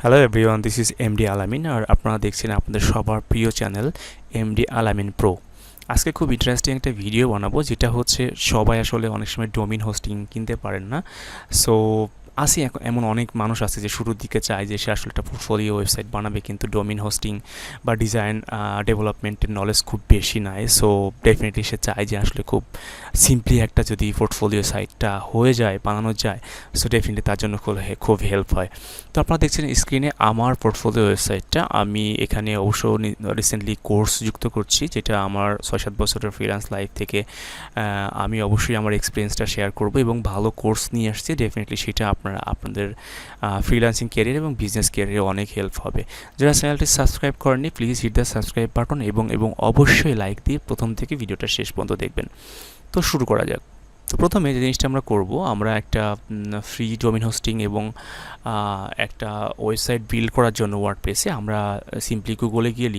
Hello everyone, this is MD আলামিন আর আপনারা দেখছেন আপনাদের সবার প্রিয় চ্যানেল এমডি আলামিন প্রো। আজকে খুব ইন্টারেস্টিং একটা ভিডিও বানাবো, যেটা হচ্ছে সবাই আসলে অনেক সময় ডোমিন হোস্টিং কিনতে পারেন না। সো এমন অনেক মানুষ আছে যে শুরুর দিকে চায় যে সে আসলে একটা পোর্টফোলিও ওয়েবসাইট বানাবে, কিন্তু ডোমিন হোস্টিং বা ডিজাইন ডেভেলপমেন্টের নলেজ খুব বেশি নাই। সো ডেফিনেটলি সে চায় যে আসলে খুব সিম্পলি একটা যদি পোর্টফোলিও সাইটটা হয়ে যায়, বানানো যায়, সো ডেফিনেটলি তার জন্য খুব হেল্প হয়। তো আপনারা দেখছেন স্ক্রিনে আমার পোর্টফোলিও ওয়েবসাইটটা। আমি এখানে অবশ্য রিসেন্টলি কোর্স যুক্ত করছি, যেটা আমার 6-7 বছরের ফ্রিল্যান্স লাইফ থেকে আমি অবশ্যই আমার এক্সপিরিয়েন্সটা শেয়ার করব এবং ভালো কোর্স নিয়ে আসছি। ডেফিনেটলি সেটা আপনাদের ফ্রিল্যান্সিং ক্যারিয়ার এবং বিজনেস ক্যারিয়ারে অনেক হেল্প হবে। যারা চ্যানেলটি সাবস্ক্রাইব করেননি, please hit the subscribe button এবং অবশ্যই লাইক দিয়ে প্রথম থেকে ভিডিওটা শেষ পর্যন্ত দেখবেন। তো শুরু করা যাক। তো প্রথমে যে জিনিসটা আমরা করব, আমরা একটা ফ্রি ডোমেইন হোস্টিং এবং একটা ওয়েবসাইট বিল্ড করার জন্য ওয়ার্ডপ্রেসে আমরা সিম্পলি গুগলে গিয়ে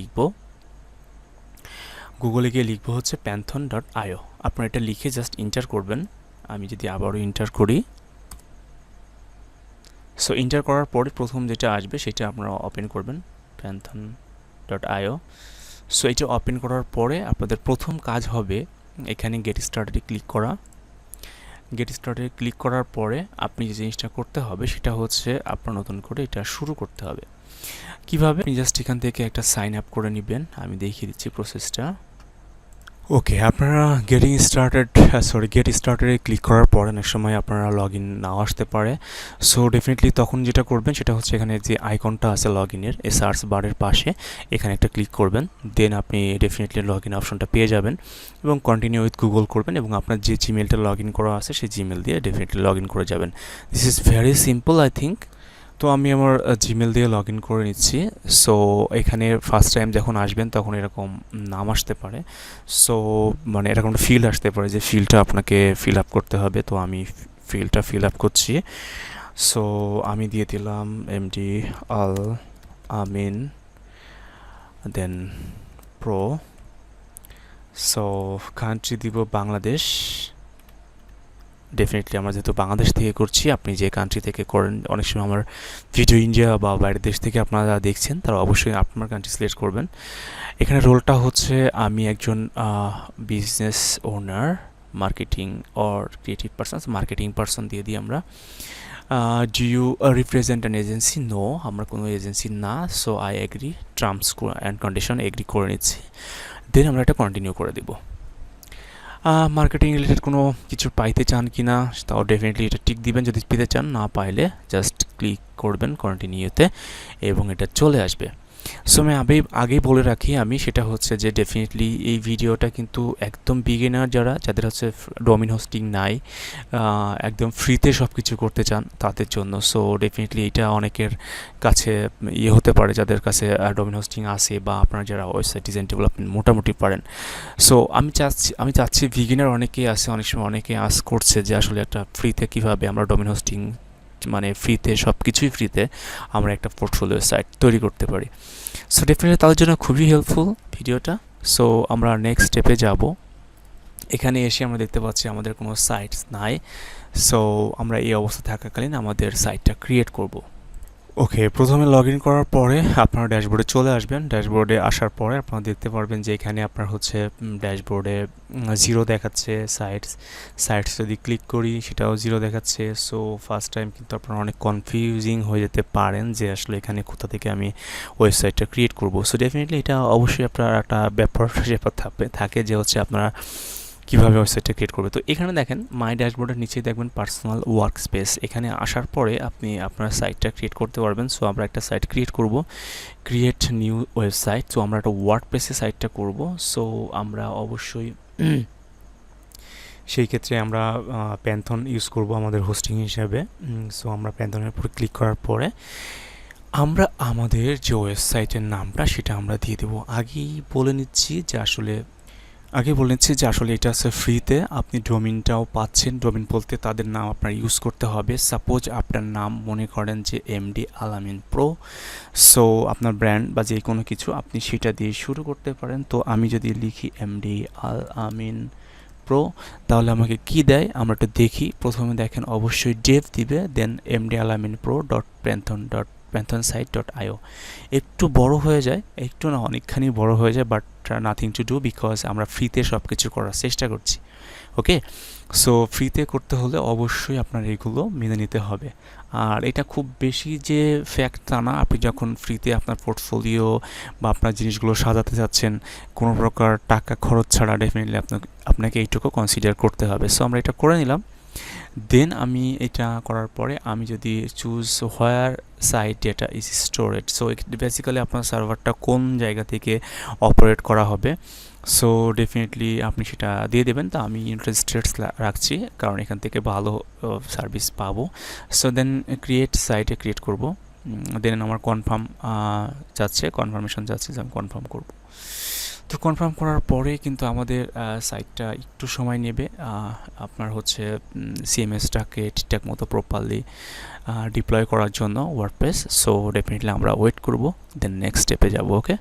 লিখব হচ্ছে python.io। আপনারা এটা লিখে জাস্ট এন্টার করবেন। আমি যদি আবারও এন্টার করি, সো এন্টার করার পরে প্রথম যেটা আসবে সেটা আপনারা ওপেন করবেন, python.io। সো এটা ওপেন করার পরে আপনাদের প্রথম কাজ হবে এখানে গেট স্টার্টেডে ক্লিক করা। গেট স্টার্টে ক্লিক করার পরে আপনি যে জিনিসটা করতে হবে সেটা হচ্ছে আপনার নতুন করে এটা শুরু করতে হবে। কিভাবে? আপনি জাস্ট এখান থেকে একটা সাইন আপ করে নেবেন। আমি দেখিয়ে দিচ্ছি প্রসেসটা। ওকে, আপনারা গেট স্টার্টেডে ক্লিক করার পর অনেক সময় আপনারা লগ ইন নাও আসতে পারে। সো ডেফিনেটলি তখন যেটা করবেন সেটা হচ্ছে এখানে যে আইকনটা আছে লগ ইনের, এই সার্চ বারের পাশে এখানে একটা ক্লিক করবেন। দেন আপনি ডেফিনেটলি লগ ইন অপশনটা পেয়ে যাবেন এবং কন্টিনিউ উইথ গুগল করবেন এবং আপনার যে জিমেলটা লগ ইন করা আছে সেই জিমেল দিয়ে ডেফিনেটলি লগ ইন করে যাবেন। This is very simple I think. তো আমি আমার জিমেল দিয়ে লগ ইন করে নিচ্ছি। সো এখানে ফার্স্ট টাইম যখন আসবেন তখন এরকম নাম আসতে পারে। সো মানে এরকম ফিল্ড আসতে পারে যে ফিল্ডটা আপনাকে ফিল আপ করতে হবে। তো আমি ফিল্ডটা ফিল আপ করছি। সো আমি দিয়ে দিলাম এমডি আল আমিন, দেন প্রো। সো কান্ট্রি দিব বাংলাদেশ। ডেফিনেটলি আমরা যেহেতু বাংলাদেশ থেকে করছি, আপনি যে কান্ট্রি থেকে করেন, অনেক সময় আমার ভিডিও ইন্ডিয়া বা বাইরের দেশ থেকে আপনারা দেখছেন, তারা অবশ্যই আপনার কান্ট্রি সিলেক্ট করবেন। এখানে রোলটা হচ্ছে আমি একজন business owner, marketing or creative person, marketing person দিয়ে দিই আমরা। Do you represent an agency? No, আমরা কোনো এজেন্সি না। So I agree, terms and condition agree করে নিচ্ছি। দেন আমরা এটা কন্টিনিউ করে দেবো। মার্কেটিং রিলেটেড কোনো কিছু পাইতে চান কি না, তাও ডেফিনেটলি এটা টিক দিবেন যদি পেতে চান। না পাইলে জাস্ট ক্লিক করবেন কন্টিনিউতে এবং এটা চলে আসবে। সো আমি আগেই বলে রাখি, আমি সেটা হচ্ছে যে ডেফিনেটলি এই ভিডিওটা কিন্তু একদম বিগিনার যাদের হচ্ছে ডোমেইন হোস্টিং নাই, একদম ফ্রিতে সব কিছু করতে চান তাদের জন্য। সো ডেফিনেটলি এটা অনেকের কাছে হতে পারে যাদের কাছে ডোমেইন হোস্টিং আছে বা আপনারা যারা ওয়েবসাইট ডিজাইন ডেভেলপমেন্ট মোটামুটি পারেন। সো আমি চাচ্ছি বিগিনার অনেকেই আছে, অনেক সময় অনেকে আস করছে যে আসলে একটা ফ্রিতে কীভাবে আমরা ডোমেইন হোস্টিং, মানে ফ্রিতে সব কিছুই ফ্রিতে আমরা একটা পোর্টফোলিও সাইট তৈরি করতে পারি। সো ডেফিনেটলি তাদের জন্য খুবই হেল্পফুল ভিডিওটা। সো আমরা নেক্সট স্টেপে যাব। এখানে এসে আমরা দেখতে পাচ্ছি আমাদের কোনো সাইটস নাই। সো আমরা এই অবস্থা থাকাকালীন আমাদের সাইটটা ক্রিয়েট করব। ওকে, প্রথমে লগ ইন করার পরে আপনারা ড্যাশবোর্ডে চলে আসবেন। ড্যাশবোর্ডে আসার পরে আপনারা দেখতে পারবেন যে এখানে আপনার হচ্ছে ড্যাশবোর্ডে জিরো দেখাচ্ছে। সাইটস যদি ক্লিক করি সেটাও জিরো দেখাচ্ছে। সো ফার্স্ট টাইম কিন্তু আপনারা অনেক কনফিউজিং হয়ে যেতে পারেন যে আসলে এখানে কোথা থেকে আমি ওয়েবসাইটটা ক্রিয়েট করব। সো ডেফিনেটলি এটা অবশ্যই আপনার একটা ব্যাপার থাকে যে হচ্ছে আপনারা কীভাবে ওয়েবসাইটটা ক্রিয়েট করবে। তো এখানে দেখেন মাই ড্যাশবোর্ডের নিচেই দেখবেন পার্সোনাল ওয়ার্ক স্পেস। এখানে আসার পরে আপনি আপনার সাইটটা ক্রিয়েট করতে পারবেন। সো আমরা একটা সাইট ক্রিয়েট করব, ক্রিয়েট নিউ ওয়েবসাইট। সো আমরা একটা ওয়ার্ডপ্রেসে সাইটটা করব। সো আমরা অবশ্যই সেই ক্ষেত্রে আমরা প্যান্থন ইউজ করব আমাদের হোস্টিং হিসাবে। সো আমরা প্যান্থনের উপর ক্লিক করার পরে আমরা আমাদের যে ওয়েবসাইটের নামটা সেটা আমরা দিয়ে দেবো। আগেই বলে নিচ্ছি যে আসলে এটা আছে ফ্রিতে, আপনি ডোমিনটাও পাচ্ছেন। ডোমিন বলতে তাদের নাম আপনার ইউজ করতে হবে। সাপোজ আপনার নাম মনে করেন যে এমডি আলামিন প্রো। সো আপনার ব্র্যান্ড বা যে কোনো কিছু আপনি সেটা দিয়ে শুরু করতে পারেন। তো আমি যদি লিখি এমডি আলামিন প্রো, তাহলে আমাকে কি দেয় আমরা একটু দেখি। প্রথমে দেখেন অবশ্যই ডেভ দিবে, দেন এমডি আলামিন প্রো ডট প্যান্থন ডট panthonsite.io একটু বড় হয়ে যায়, একটু না অনেকখানি বড় হয়ে যায়, but nothing to do because আমরা ফ্রিতে সব কিছু করার চেষ্টা করছি। ওকে, সো ফ্রিতে করতে হলে অবশ্যই আপনার এগুলো মেনে নিতে হবে। আর এটা খুব বেশি যে ফ্যাক্ট তা না, আপনি যখন ফ্রিতে আপনার পোর্টফোলিও বা আপনার জিনিসগুলো সাজাতে চাচ্ছেন কোনো প্রকার টাকা খরচ ছাড়া, ডেফিনেটলি আপনাকে এইটুকু কনসিডার করতে হবে। সো আমরা এটা করে নিলাম। দেন আমি এটা করার পরে আমি যদি choose where site data is stored, so basically আপনার সার্ভারটা কোন জায়গা থেকে অপারেট করা হবে, সো ডেফিনেটলি আপনি সেটা দিয়ে দেবেন। তো আমি ইউনাইটেড স্টেটস রাখছি কারণ এখান থেকে ভালো সার্ভিস পাবো। সো দেন ক্রিয়েট সাইটে ক্রিয়েট করব, দেন আমার কনফার্ম যাচ্ছে, কনফার্মেশন যাচ্ছে যে আমি কনফার্ম করব। তো কনফার্ম করার পরে কিন্তু আমাদের সাইটটা একটু সময় নেবে আপনার হচ্ছে সিএমএসটাকে ঠিকঠাক মতো প্রপারলি ডিপ্লয় করার জন্য ওয়ার্ডপ্রেস। সো ডেফিনেটলি আমরা ওয়েট করব, দেন নেক্সট স্টেপে যাব। ওকে,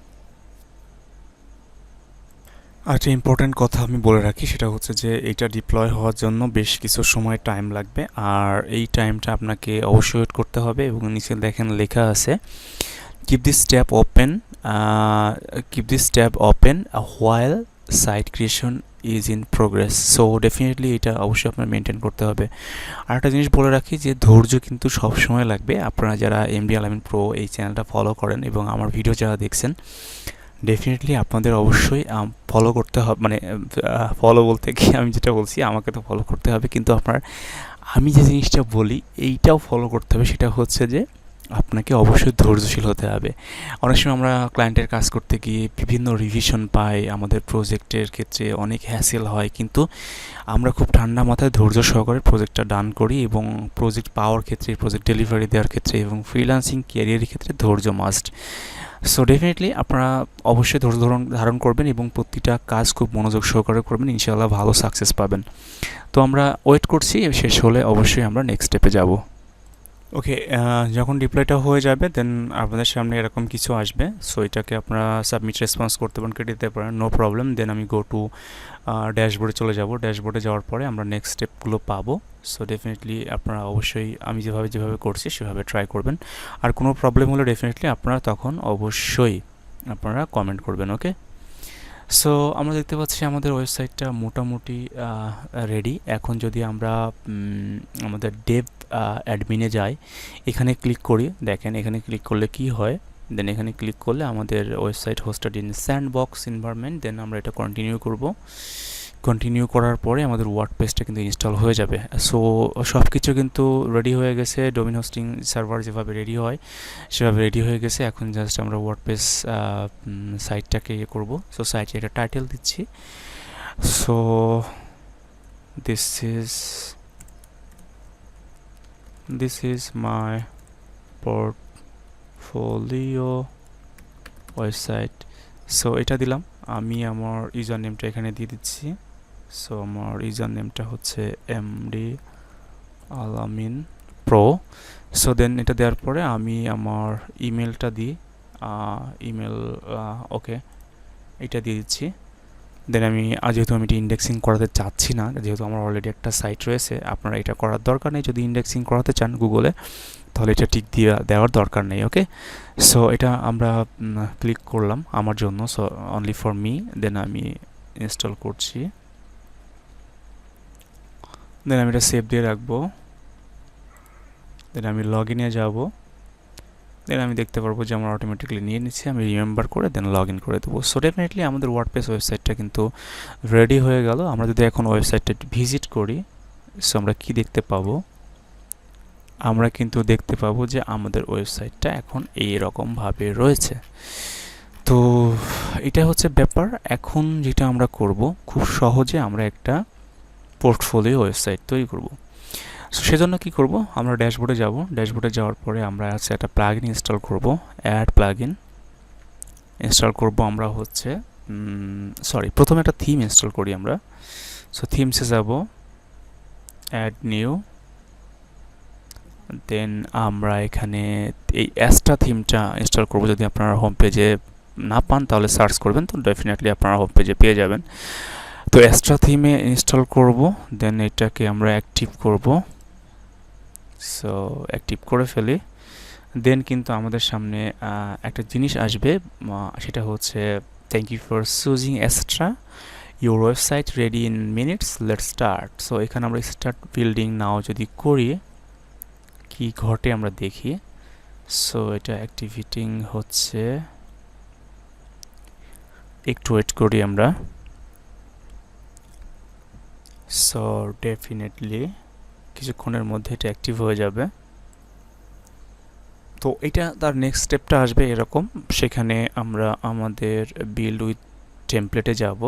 আর একটা ইম্পর্ট্যান্ট কথা আমি বলে রাখি, সেটা হচ্ছে যে এইটা ডিপ্লয় হওয়ার জন্য বেশ কিছু সময় টাইম লাগবে, আর এই টাইমটা আপনাকে অবশ্যই ওয়েট করতে হবে। এবং নিচে দেখেন লেখা আছে keep this tab open while site creation is in progress. So definitely এটা অবশ্যই আপনার মেনটেন করতে হবে। আর একটা জিনিস বলে রাখি যে ধৈর্য কিন্তু সব সময় লাগবে। আপনারা যারা এমডি আলামিন প্রো এই চ্যানেলটা ফলো করেন এবং আমার ভিডিও যারা দেখছেন, ডেফিনেটলি আপনাদের অবশ্যই ফলো করতে হবে, মানে ফলো বলতে কি আমি যেটা বলছি আমাকে তো ফলো করতে হবে, কিন্তু আপনার আমি যে জিনিসটা বলি এইটাও ফলো করতে হবে। সেটা হচ্ছে যে আপনাকে অবশ্যই ধৈর্যশীল হতে হবে। অনেক সময় আমরা ক্লায়েন্টের কাজ করতে গিয়ে বিভিন্ন রিভিশন পাই, আমাদের প্রজেক্টের ক্ষেত্রে অনেক হ্যাসেল হয়, কিন্তু আমরা খুব ঠান্ডা মাথায় ধৈর্য সহকারে প্রজেক্টটা ডান করি। এবং প্রজেক্ট পাওয়ার ক্ষেত্রে, প্রজেক্ট ডেলিভারি দেওয়ার ক্ষেত্রে এবং ফ্রিল্যান্সিং ক্যারিয়ারের ক্ষেত্রে ধৈর্য মাস্ট। সো ডেফিনেটলি আপনারা অবশ্যই ধৈর্য ধারণ করবেন এবং প্রতিটা কাজ খুব মনোযোগ সহকারে করবেন, ইনশাআল্লাহ ভালো সাকসেস পাবেন। তো আমরা ওয়েট করছি, শেষ হলে অবশ্যই আমরা নেক্সট স্টেপে যাব। ওকে, যখন ডিপ্লয়টা হয়ে যাবে দেন আপনাদের সামনে এরকম কিছু আসবে। সো এটাকে আপনারা সাবমিট রেসপন্স করতে পারেন, কেটে দিতে পারেন, নো প্রবলেম। দেন আমি গো টু ড্যাশবোর্ডে চলে যাব। ড্যাশবোর্ডে যাওয়ার পরে আমরা নেক্সট স্টেপগুলো পাবো। সো ডেফিনেটলি আপনারা অবশ্যই আমি যেভাবে করছি সেভাবে ট্রাই করবেন। আর কোনো প্রবলেম হলে ডেফিনেটলি আপনারা তখন অবশ্যই আপনারা কমেন্ট করবেন। ওকে, সো আমরা দেখতে পাচ্ছি আমাদের ওয়েবসাইটটা মোটামুটি রেডি। এখন যদি আমরা আমাদের ডেভ অ্যাডমিনে যাই, এখানে ক্লিক করি, দেখেন এখানে ক্লিক করলে কি হয়। দেন এখানে ক্লিক করলে আমাদের website hosted in sandbox environment. Then আমরা এটা কন্টিনিউ করব। কন্টিনিউ করার পরে আমাদের ওয়ার্ডপ্রেসটা কিন্তু ইনস্টল হয়ে যাবে। সো সব কিছু কিন্তু রেডি হয়ে গেছে, ডোমেইন হোস্টিং সার্ভার যেভাবে রেডি হয় সেভাবে রেডি হয়ে গেছে। এখন জাস্ট আমরা ওয়ার্ডপ্রেস সাইটটাকে ইয়ে করবো। সো সাইটে এটা টাইটেল দিচ্ছি। So this is my portfolio website. So এটা দিলাম, আমি আমার ইউজার নেমটা এখানে দিয়ে দিচ্ছি। সো আমার ইউজার নেমটা হচ্ছে এমডি আলামিন প্রো। সো দেন এটা দেওয়ার পরে আমি আমার ইমেলটা দিই, ইমেল ওকে এটা দিয়ে দিচ্ছি। দেন আমি যেহেতু আমি এটা ইন্ডেক্সিং করাতে চাচ্ছি না, যেহেতু আমার অলরেডি একটা সাইট রয়েছে, আপনারা এটা করার দরকার নেই। যদি ইন্ডেক্সিং করাতে চান গুগলে, তাহলে এটা ঠিক দেওয়ার দরকার নেই। ওকে, সো এটা আমরা ক্লিক করলাম আমার জন্য, সো অনলি ফর মি। দেন আমি ইনস্টল করছি, দেন আমি এটা সেভ দিয়ে রাখবো। দেন আমি লগ ইনে যাবো। দেন আমি দেখতে পারবো যে আমার অটোমেটিকলি নিয়ে নিচ্ছে, আমি রিমেম্বার করে দেন লগ ইন করে দেবো। সো ডেফিনেটলি আমাদের ওয়ার্ডপ্রেস ওয়েবসাইটটা কিন্তু রেডি হয়ে গেল। আমরা যদি এখন ওয়েবসাইটটা ভিজিট করি, সো আমরা কি দেখতে পাবো, আমরা কিন্তু দেখতে পাবো যে আমাদের ওয়েবসাইটটা এখন এইরকমভাবে রয়েছে। তো এটা হচ্ছে ব্যাপার। এখন যেটা আমরা করব, খুব সহজে আমরা একটা পোর্টফোলিও ওয়েবসাইট তৈরি করব। সো সেজন্য কী করব, আমরা ড্যাশবোর্ডে যাব। ড্যাশবোর্ডে যাওয়ার পরে আমরা আছে একটা প্লাগইন ইনস্টল করব, অ্যাড প্লাগইন ইনস্টল করব। আমরা হচ্ছে প্রথমে একটা থিম ইনস্টল করি আমরা। সো থিমসে যাব, অ্যাড নিউ। দেন আমরা এখানে এই অ্যাস্ট্রা থিমটা ইনস্টল করব। যদি আপনারা হোম পেজে না পান তাহলে সার্চ করবেন, তো ডেফিনেটলি আপনারা হোম পেজে পেয়ে যাবেন। তো অ্যাস্ট্রা থিমে ইনস্টল করব, দেন এটাকে আমরা অ্যাক্টিভ করব। সো অ্যাক্টিভ করে ফেলি। দেন কিন্তু আমাদের সামনে একটা জিনিস আসবে, সেটা হচ্ছে thank you for choosing extra your website ready in minutes, let's start. So এখানে আমরা স্টার্ট বিল্ডিং নাও যদি করি, কি ঘটে আমরা দেখি। সো এটা অ্যাক্টিভেটিং হচ্ছে, একটু ওয়েট করি আমরা। সো ডেফিনেটলি কিছুক্ষণের মধ্যে এটা অ্যাক্টিভ হয়ে যাবে। তো এটা তার নেক্সট স্টেপটা আসবে এরকম, সেখানে আমরা আমাদের বিল্ড উইথ টেমপ্লেটে যাব,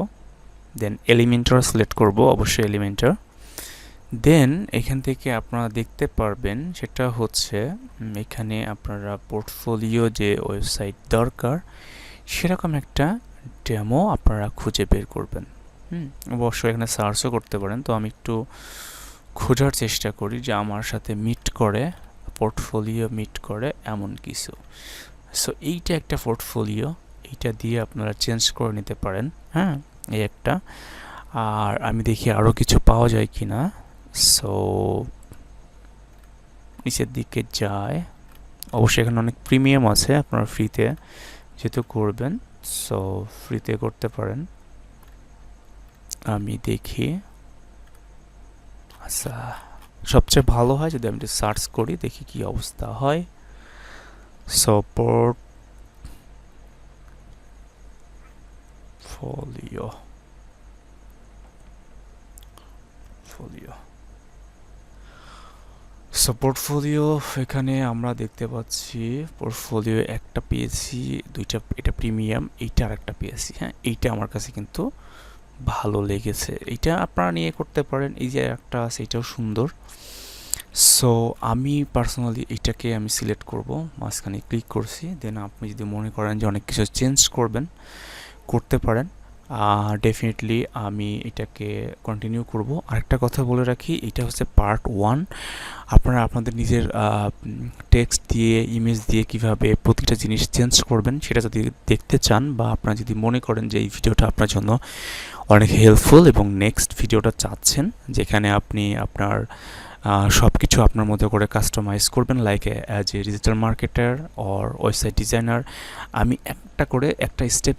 দেন এলিমেন্টার সিলেক্ট করব, অবশ্যই এলিমেন্টার। দেন এখান থেকে আপনারা দেখতে পারবেন সেটা হচ্ছে এখানে আপনারা পোর্টফোলিও যে ওয়েবসাইট দরকার সেরকম একটা ডেমো আপনারা খুঁজে বের করবেন। অবশ্যই এখানে সার্চও করতে পারেন। তো আমি একটু খোঁজার চেষ্টা করি যে আমার সাথে মিট করে, পোর্টফোলিও মিট করে এমন কিছু। সো এইটা একটা পোর্টফোলিও, এইটা দিয়ে আপনারা চেঞ্জ করে নিতে পারেন। হ্যাঁ, এই একটা। আর আমি দেখি আরও কিছু পাওয়া যায় কি না। সো নিচের দিকে যায়, অবশ্যই এখানে অনেক প্রিমিয়াম আছে, আপনারা ফ্রিতে যেহেতু করবেন, সো ফ্রিতে করতে পারেন। আমি দেখি, আচ্ছা সবচেয়ে ভালো হয় যদি আমি সার্চ করি, দেখি কি অবস্থা হয়। সো পোর্টফোলিও সো পোর্টফোলিও, এখানে আমরা দেখতে পাচ্ছি পোর্টফোলিও একটা পেয়েছি, দুইটা, এটা প্রিমিয়াম, এইটা আর একটা পেয়েছি। হ্যাঁ, এইটা আমার কাছে কিন্তু ভালো লেগেছে, এইটা আপনারা নিয়ে করতে পারেন। এই যে একটা আছে, এটাও সুন্দর। সো আমি পার্সোনালি এটাকে আমি সিলেক্ট করব, মাঝখানে ক্লিক করছি। দেন আপনি যদি মনে করেন যে অনেক কিছু চেঞ্জ করবেন, করতে পারেন। ডেফিনেটলি আমি এটাকে কন্টিনিউ করব। আরেকটা কথা বলে রাখি, এটা হচ্ছে পার্ট 1। আপনারা আপনাদের নিজের টেক্সট দিয়ে, ইমেজ দিয়ে কিভাবে প্রতিটা জিনিস চেঞ্জ করবেন সেটা যদি দেখতে চান, বা আপনারা যদি মনে করেন যে এই ভিডিওটা আপনার জন্য অনেক হেল্পফুল এবং নেক্সট ভিডিওটা চাচ্ছেন যেখানে আপনি আপনার সব কিছু আপনার মতো করে কাস্টমাইজ করবেন, like as a digital marketer or website designer, আমি একটা করে একটা স্টেপ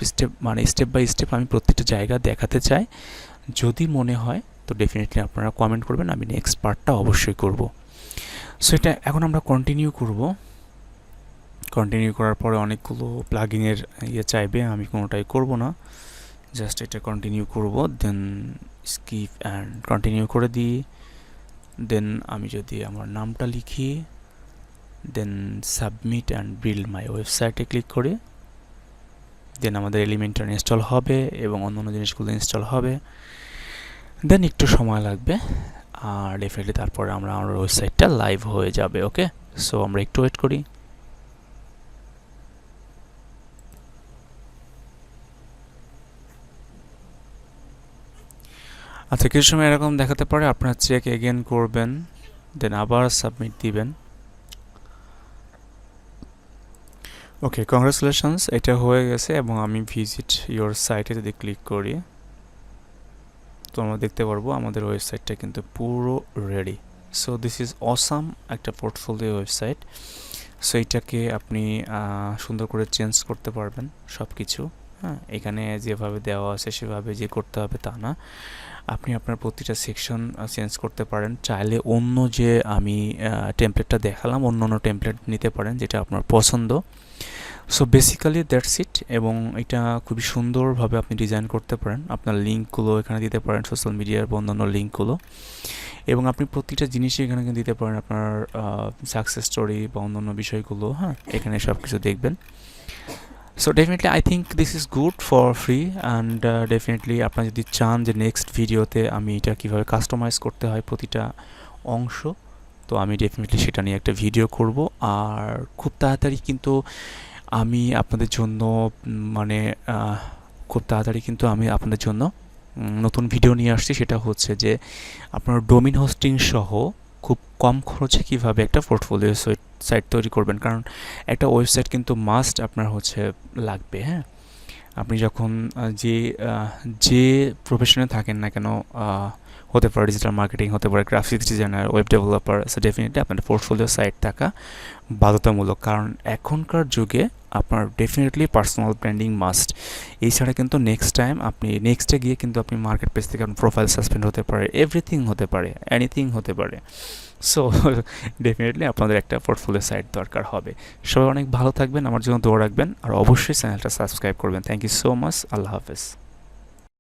বাই স্টেপ আমি প্রত্যেকটা জায়গা দেখাতে চাই। যদি মনে হয় তো ডেফিনেটলি আপনারা কমেন্ট করবেন, আমি নেক্সট পার্টটা অবশ্যই করব। সো এটা এখন আমরা কন্টিনিউ করব। কন্টিনিউ করার পরে অনেকগুলো প্লাগিনের চাইবে, আমি কোনোটাই করব না, জাস্ট এটা কন্টিনিউ করব। দেন স্কিপ অ্যান্ড কন্টিনিউ করে দিই। দেন আমি যদি আমার নামটা লিখি, দেন সাবমিট অ্যান্ড বিল্ড মাই ওয়েবসাইটে ক্লিক করি, দেন আমাদের এলিমেন্টার ইনস্টল হবে এবং অন্যান্য জিনিসগুলো ইনস্টল হবে। দেন একটু সময় লাগবে, আর ডেফিনেটলি তারপরে আমার ওয়েবসাইটটা লাইভ হয়ে যাবে। ওকে, সো আমরা একটু ওয়েট করি। আচ্ছা, কিছু সময় এরকম দেখাতে পারে, আপনারা চেক এগেন করবেন, দেন আবার সাবমিট দিবেন। ওকে, কংগ্রাচুলেশনস, এটা হয়ে গেছে। এবং আমি ভিজিট ইয়োর সাইটে যদি ক্লিক করি, তো আমরা দেখতে পারবো আমাদের ওয়েবসাইটটা কিন্তু পুরো ready. So this is awesome একটা পোর্টফোলিও ওয়েবসাইট। সো এইটাকে আপনি সুন্দর করে চেঞ্জ করতে পারবেন সব কিছু। হ্যাঁ, এখানে যেভাবে দেওয়া আছে সেভাবে যে করতে হবে তা না, আপনি আপনার প্রতিটা সেকশন চেঞ্জ করতে পারেন। চাইলে অন্য যে আমি টেমপ্লেটটা দেখালাম, অন্য টেমপ্লেট নিতে পারেন যেটা আপনার পছন্দ। So basically that's it. এবং এটা খুবই সুন্দরভাবে আপনি ডিজাইন করতে পারেন, আপনার লিঙ্কগুলো এখানে দিতে পারেন, সোশ্যাল মিডিয়ার বা অন্যান্য লিঙ্কগুলো। এবং আপনি প্রতিটা জিনিসই এখানে কিন্তু দিতে পারেন, আপনার সাকসেস স্টোরি বা অন্যান্য বিষয়গুলো। হ্যাঁ, এখানে সব কিছু দেখবেন। So definitely I think this is good for free. And definitely আপনারা যদি চান যে নেক্সট ভিডিওতে আমি এটা কীভাবে কাস্টমাইজ করতে হয় প্রতিটা অংশ, তো আমি ডেফিনেটলি সেটা নিয়ে একটা ভিডিও করব। আর খুব তাড়াতাড়ি কিন্তু আমি আপনাদের জন্য খুব তাড়াতাড়ি কিন্তু আমি আপনাদের জন্য নতুন ভিডিও নিয়ে আসছি। সেটা হচ্ছে যে আপনার ডোমেইন হোস্টিং সহ খুব কম খরচে কীভাবে একটা পোর্টফোলিও সাইট তৈরি করবেন। কারণ একটা ওয়েবসাইট কিন্তু মাস্ট আপনার লাগবে। হ্যাঁ, আপনি যখন যে প্রফেশনে থাকেন না কেন, হতে পারে ডিজিটাল মার্কেটিং, হতে পারে graphics designer, web developer. So definitely আপনার পোর্টফোলিও সাইট থাকা বাধ্যতামূলক, কারণ এখনকার যুগে আপনার ডেফিনেটলি পার্সোনাল ব্র্যান্ডিং মাস্ট। এছাড়া কিন্তু নেক্সট টাইম আপনি নেক্সটে গিয়ে কিন্তু আপনি মার্কেট প্লেস থেকে আপনার প্রোফাইল সাসপেন্ড হতে পারে, এভরিথিং হতে পারে, এনিথিং হতে পারে। সো ডেফিনেটলি আপনাদের একটা পোর্টফোলিও সাইট দরকার হবে। সবাই অনেক ভালো থাকবেন, আমার জন্য দোয়া রাখবেন, আর অবশ্যই চ্যানেলটা সাবস্ক্রাইব করবেন। Thank you so much. আল্লাহ হাফেজ।